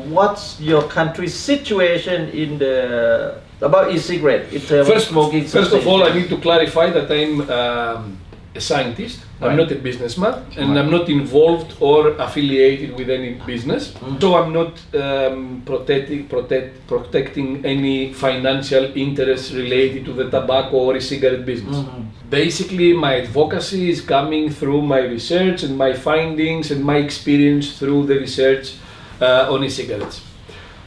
what's your country's situation in the about e-cigarette in terms of smoking First of cessation? all, I need to clarify that I'm a scientist. I'm Right. not a businessman, and Right. I'm not involved or affiliated with any business. So I'm not protecting any financial interests related to the tobacco or e-cigarette business. Basically, my advocacy is coming through my research and my findings and my experience through the research on e-cigarettes.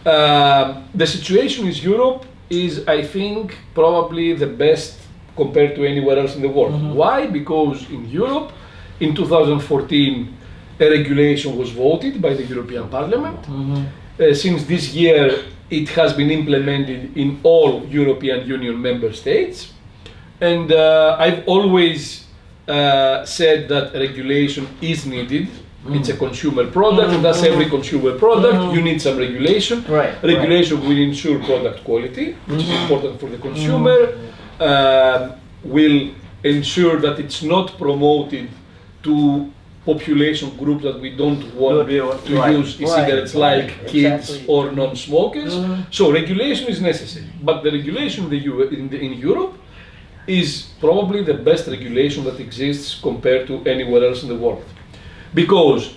The situation in Europe is, I think, probably the best compared to anywhere else in the world. Why? Because in Europe, in 2014, a regulation was voted by the European Parliament. Since this year, it has been implemented in all European Union member states. And I've always said that regulation is needed. It's a consumer product, and that's every consumer product. You need some regulation. Right, Regulation will ensure product quality, which is important for the consumer. Will ensure that it's not promoted to population groups that we don't want to use e-cigarettes like kids or non-smokers. So regulation is necessary, but the regulation in Europe is probably the best regulation that exists compared to anywhere else in the world, because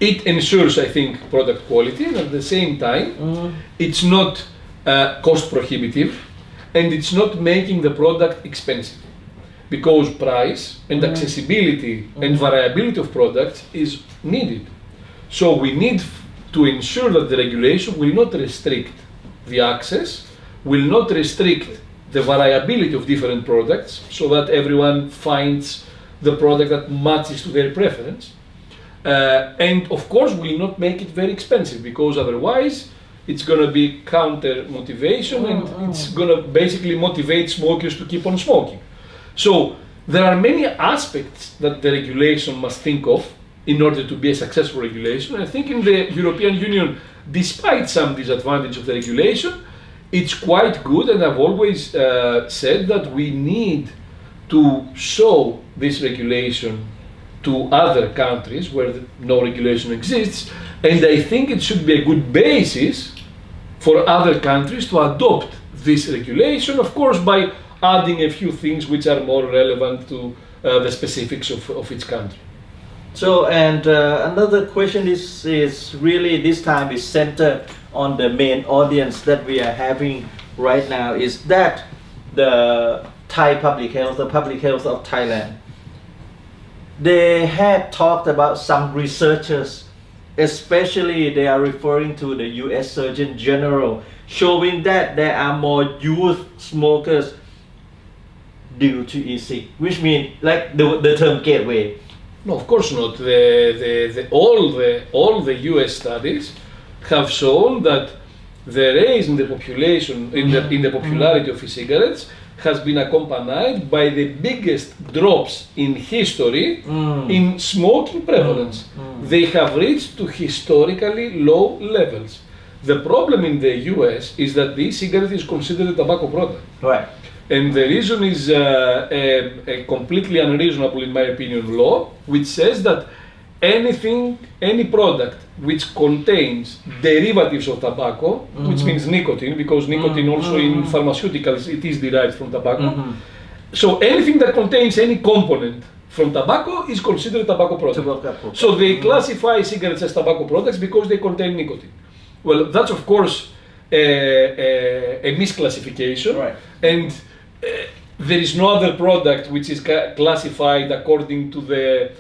it ensures, I think, product quality, and at the same time, it's not cost prohibitive, and it's not making the product expensive, because price and accessibility and variability of products is needed. So we need to ensure that the regulation will not restrict the access, will not restrict the variability of different products, so that everyone finds the product that matches to their preference. And of course will not make it very expensive, because otherwise it's going to be counter motivation, and it's going to basically motivate smokers to keep on smoking. So there are many aspects that the regulation must think of in order to be a successful regulation. I think in the European Union, despite some disadvantage of the regulation, it's quite good, and I've always said that we need to show this regulation to other countries where no regulation exists, and I think it should be a good basis for other countries to adopt this regulation, of course by adding a few things which are more relevant to the specifics of each country. So, and another question is really this time is centered on the main audience that we are having right now, is that the Thai public health, the public health of Thailand, they had talked about some researchers, especially they are referring to the US Surgeon General, showing that there are more youth smokers due to e-cig, which means like the term gateway. No, of course not. All the US studies have shown that the rise in the population, in the popularity of e-cigarettes, has been accompanied by the biggest drops in history in smoking prevalence. They have reached to historically low levels. The problem in the US is that the e-cigarette is considered a tobacco product. Right. And the reason is a completely unreasonable, in my opinion, law, which says that any product which contains derivatives of tobacco, which means nicotine, because nicotine also in pharmaceuticals, it is derived from tobacco. So anything that contains any component from tobacco is considered a tobacco product. So they classify cigarettes as tobacco products because they contain nicotine. Well, that's of course a misclassification, right. And there is no other product which is classified according to the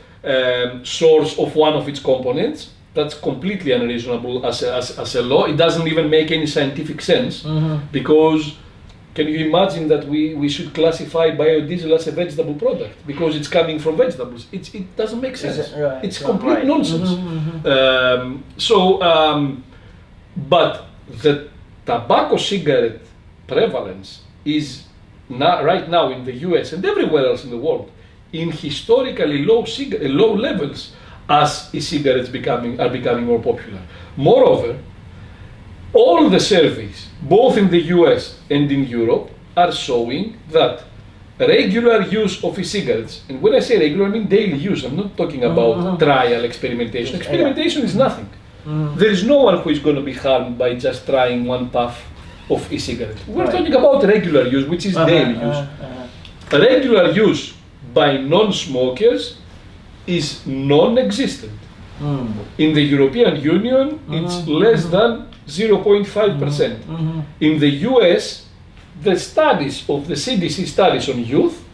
source of one of its components. That's completely unreasonable as a law. It doesn't even make any scientific sense, because can you imagine that we should classify biodiesel as a vegetable product because it's coming from vegetables? It doesn't make sense. Right. It's complete nonsense. But the tobacco cigarette prevalence is right now in the US and everywhere else in the world in historically low levels as e-cigarettes are becoming more popular. Moreover, all the surveys, both in the US and in Europe, are showing that regular use of e-cigarettes, and when I say regular, I mean daily use. I'm not talking about trial experimentation. Experimentation is nothing. There is no one who is going to be harmed by just trying one puff of e-cigarette. We're Right. talking about regular use, which is daily use. Regular use by non-smokers is non-existent. In the European Union, it's less than 0.5%. In the US, the studies of the CDC studies on youth,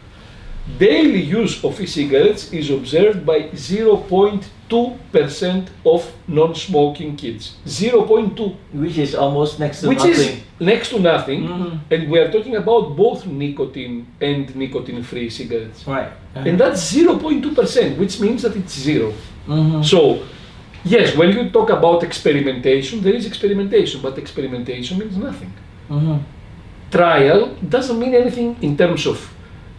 daily use of e-cigarettes is observed by 0.2% of non-smoking kids. 0.2, Which is almost next to which nothing. is next to nothing. And we are talking about both nicotine and nicotine-free cigarettes. Right. And that's 0.2%, which means that it's zero. So, yes, when you talk about experimentation, there is experimentation, but experimentation means nothing. Trial doesn't mean anything in terms of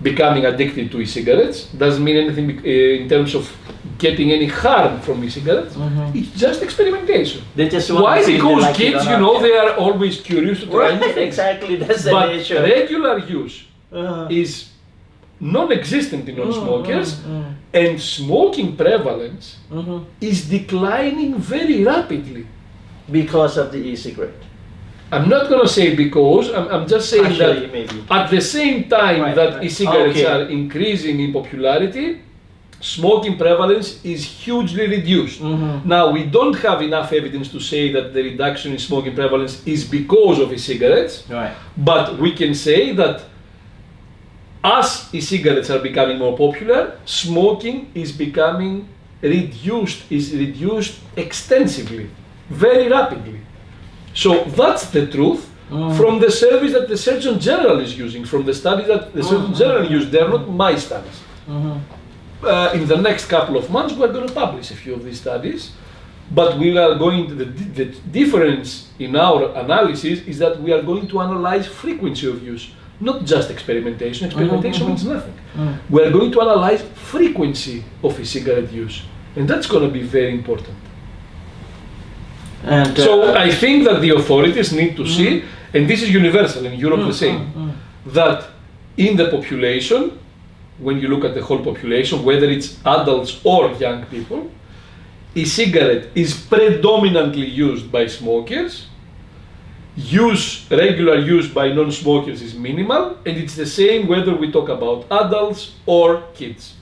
becoming addicted to e-cigarettes, doesn't mean anything in terms of getting any harm from e-cigarettes. It's just experimentation. They just want Why? to see if they Because like it or kids, not. they are always curious to try Right, new things. exactly, that's the But nature. regular use is non-existent in non-smokers, and smoking prevalence is declining very rapidly. Because of the e-cigarette. I'm not going to say because, I'm just saying Actually, that maybe. at the same time Right, that right. e-cigarettes Okay. are increasing in popularity, smoking prevalence is hugely reduced. Now, we don't have enough evidence to say that the reduction in smoking prevalence is because of e-cigarettes, Right. but we can say that as e-cigarettes are becoming more popular, smoking is becoming reduced extensively, very rapidly. So that's the truth from the service that the Surgeon General is using, from the studies that the Surgeon General used. They're not my studies. In the next couple of months, we're going to publish a few of these studies, but we are going to, the difference in our analysis is that we are going to analyze frequency of use, not just experimentation. Experimentation means nothing. We are going to analyze frequency of e-cigarette use, and that's going to be very important. And So I think that the authorities need to see, and this is universal in Europe the same, that in the population, when you look at the whole population, whether it's adults or young people, e-cigarette is predominantly used by smokers. Regular use by non-smokers is minimal, and it's the same whether we talk about adults or kids.